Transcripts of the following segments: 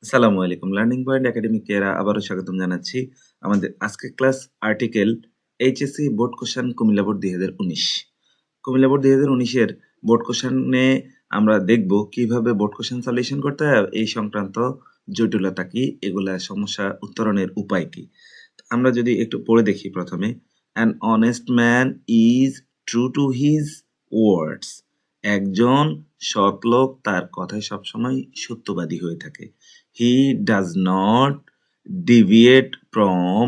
আসসালামু আলাইকুম। Learning point academic আবারও স্বাগতম জানাচ্ছি। আমাদের আজকের class article HSC board question Comilla board ২০১৯। Comilla board ২০১৯ এর বোর্ড কোশ্চেনে আমরা দেখব কিভাবে বোর্ড কোশ্চেন সলিউশন করতে হয়, এই সংক্রান্ত জটিলতা কি, এগুলা সমস্যা উত্তরণের উপায় কি। আমরা যদি একটু পড়ে দেখি প্রথমে, an honest man is true to his words. একজন সৎ লোক তার কথায় সবসময় সত্যবাদী হয়ে থাকে। He does not deviate from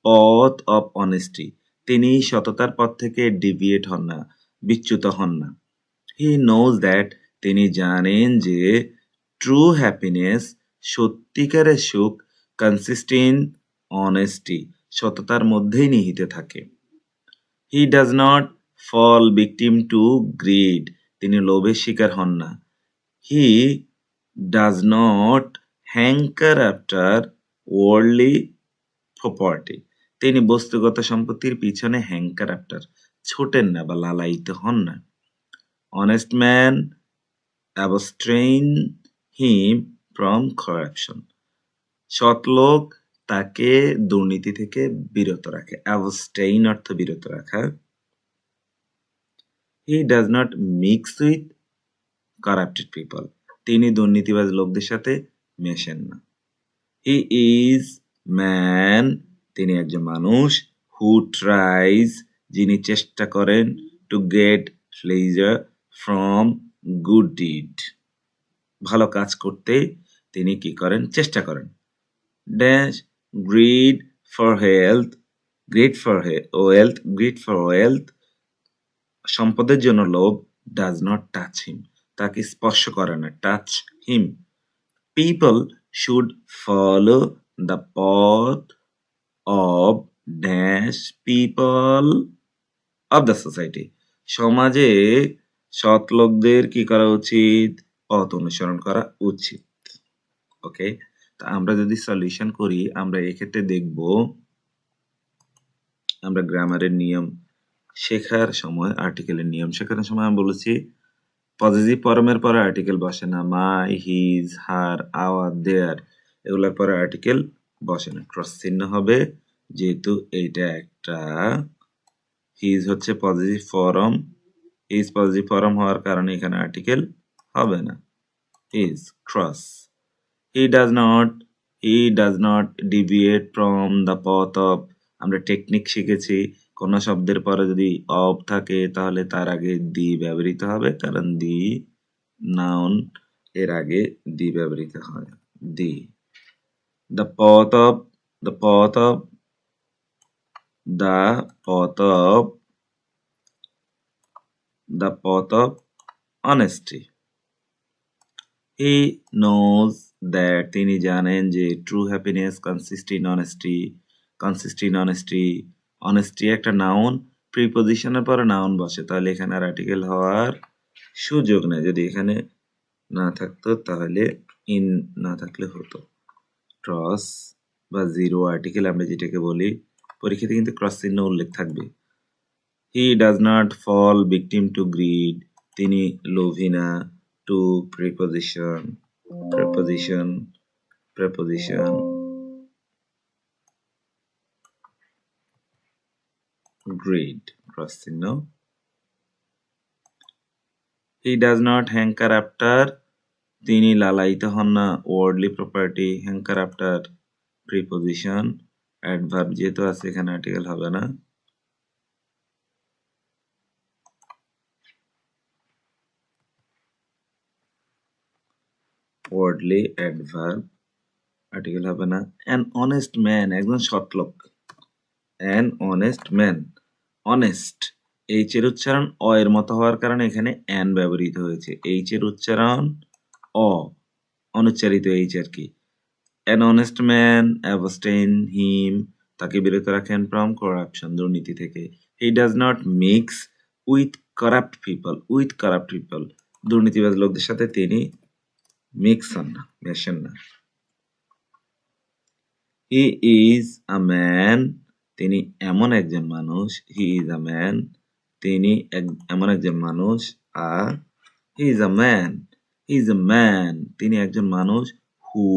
path of honesty. তিনি সততার পথ থেকে ডিভিয়েট হন না, বিচ্যুত হন না। হি নোজ দ্যাট, তিনি জানেন যে ট্রু হ্যাপিনেস, সত্যিকারের সুখ, কনসিস্ট ইন অনেস্টি, সততার মধ্যেই নিহিত থাকে। He does not fall victim to greed, তিনি লোভের শিকার হন না। He does not hanker after worldly property, তিনি বস্তুগত সম্পত্তির পিছনে হ্যাঙ্কার আফটার, ছোটেন না বা লালায়িত হন না। Honest man abstain him from corruption, সৎ লোক তাকে দুর্নীতি থেকে বিরত রাখে। অ্যাবস্টেইন অর্থ বিরত রাখা। হি does not mix with corrupted people, তিনি দুর্নীতিবাজ লোকদের সাথে মেশেন না। হি ইজ ম্যান, তিনি একজন মানুষ। হু ট্রাইজ, যিনি চেষ্টা করেন। To get pleasure from good did, ভালো কাজ করতে তিনি কি করেন, চেষ্টা করেন। Dash grid for health, grid for wealth, grid for wealth, সম্পদের জন্য লোভ। ডাজ নট টাচ হিম, তাকে স্পর্শ করে না। Touch him. People should follow the পথ of dash people of the society, সমাজে সৎ লোকদের কি করা উচিত, পথ অনুসরণ করা উচিত। ওকে, তা আমরা যদি সলিউশন করি, আমরা এক্ষেত্রে দেখব আমরা গ্রামারের নিয়ম শেখার সময়, আর্টিকেলের নিয়ম শেখার সময় আমি বলেছি পজিটিভ ফর্মের পরে আর্টিকেল বসে না। মাই, হিজ, হার, আওয়ার, দেয়ার, এগুলোর পরে আর্টিকেল বসে না, ক্রস চিহ্ন হবে। যেহেতু এইটা একটা হিজ হচ্ছে positive form, his positive form হওয়ার কারণে এখানে আর্টিকেল হবে না। His cross. He does not deviate from the পথ অফ, আমরা টেকনিক শিখেছি কোন শব্দের পরে যদি অফ থাকে তাহলে তার আগে দি ব্যবহৃত হবে, কারণ দি নাউন এর আগে দি ব্যবহৃত হয়। দি। দ্য পথ অফ, দ্য পথ অফ, দ্য পথ অফ, দ্য পথ of honesty. He knows that, তিনি জানেন যে true happiness consist in honesty, consist in honesty, honesty একটা নাউন, প্রিপোজিশনের পরে নাউন বসে, তাহলে এখানে আর আর্টিকেল হওয়ার সুযোগ নেই। যদি এখানে না থাকতো তাহলে ইন না থাকলে হতো। ক্রস বা জিরো আর্টিকেল আমরা যেটাকে বলি, পরীক্ষাতে কিন্তু ক্রস চিহ্ন উল্লেখ থাকবে। He does not fall victim to greed, তিনি লোভী না। To preposition, preposition, preposition, greed, cross চিহ্ন। He does not hanker after, তিনি লালায়িত হন না। Worldly property, hanker after preposition, adverb যেহেতু আছে এখানে আর্টিকেল হবে না। ওয়ার্ডলি অ্যাডভার্ব, আর্টিকেল হবে না। অ্যান অনেস্ট ম্যান, একজন সৎ লোক। An honest man, honest, H এর উচ্চারণ অ এর মতো হওয়ার কারণে এখানে অ্যান ব্যবহৃত হয়েছে। এইচ এর উচ্চারণ অ, অনুচ্চারিত এইচ আর কি। অ্যান অনেস্ট ম্যান অ্যাবস্টেইন হিম, তাকে বিরত রাখেন ফ্রম করাপশন, দুর্নীতি থেকে। হি does not mix with corrupt people, with corrupt people, দুর্নীতিবাজ লোকদের সাথে তিনি মিক্স হন না, মেশেন না। হি ইজ আ ম্যান, তিনি এমন একজন মানুষ। হি ইজ আ ম্যান, তিনি এমন একজন মানুষ। He is a man, he is a man, তিনি একজন মানুষ। who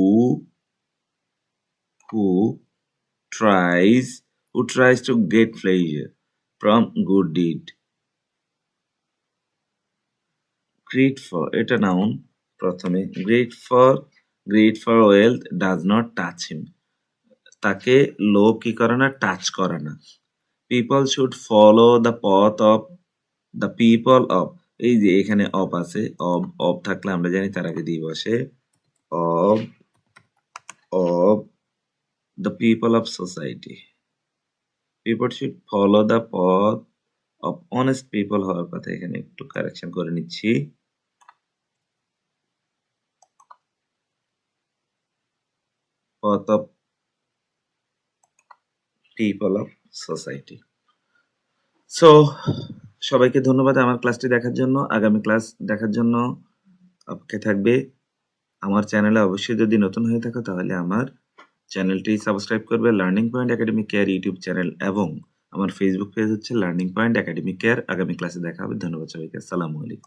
tries to get pleasure from good deed. Greed for, এটা noun প্রথমে, greed for wealth does not touch him, তাকে লোভ কি করে না, টাচ করে না। people should follow the path of the people of, এই যে এখানে of আছে, of থাকলে আমরা জানি তার আগে দিয়ে বসে of the people of society. people should follow the path of honest people হওয়ার কথা, এখানে একটু কারেকশন করে নিচ্ছি, path of people of society. So সবাইকে ধন্যবাদ আমার ক্লাসটি দেখার জন্য। আগামী ক্লাস দেখার জন্য অপেক্ষায় থাকবে। আমার চ্যানেলে অবশ্যই যদি নতুন হয়ে থাকো তাহলে আমার চ্যানেলটি সাবস্ক্রাইব করবে, learning point academic care YouTube channel, এবং আমার ফেসবুক পেজ হচ্ছে লার্নিং পয়েন্ট একাডেমিক কেয়ার। আগামী ক্লাসে দেখা হবে। ধন্যবাদ সবাইকে। আসসালামু আলাইকুম।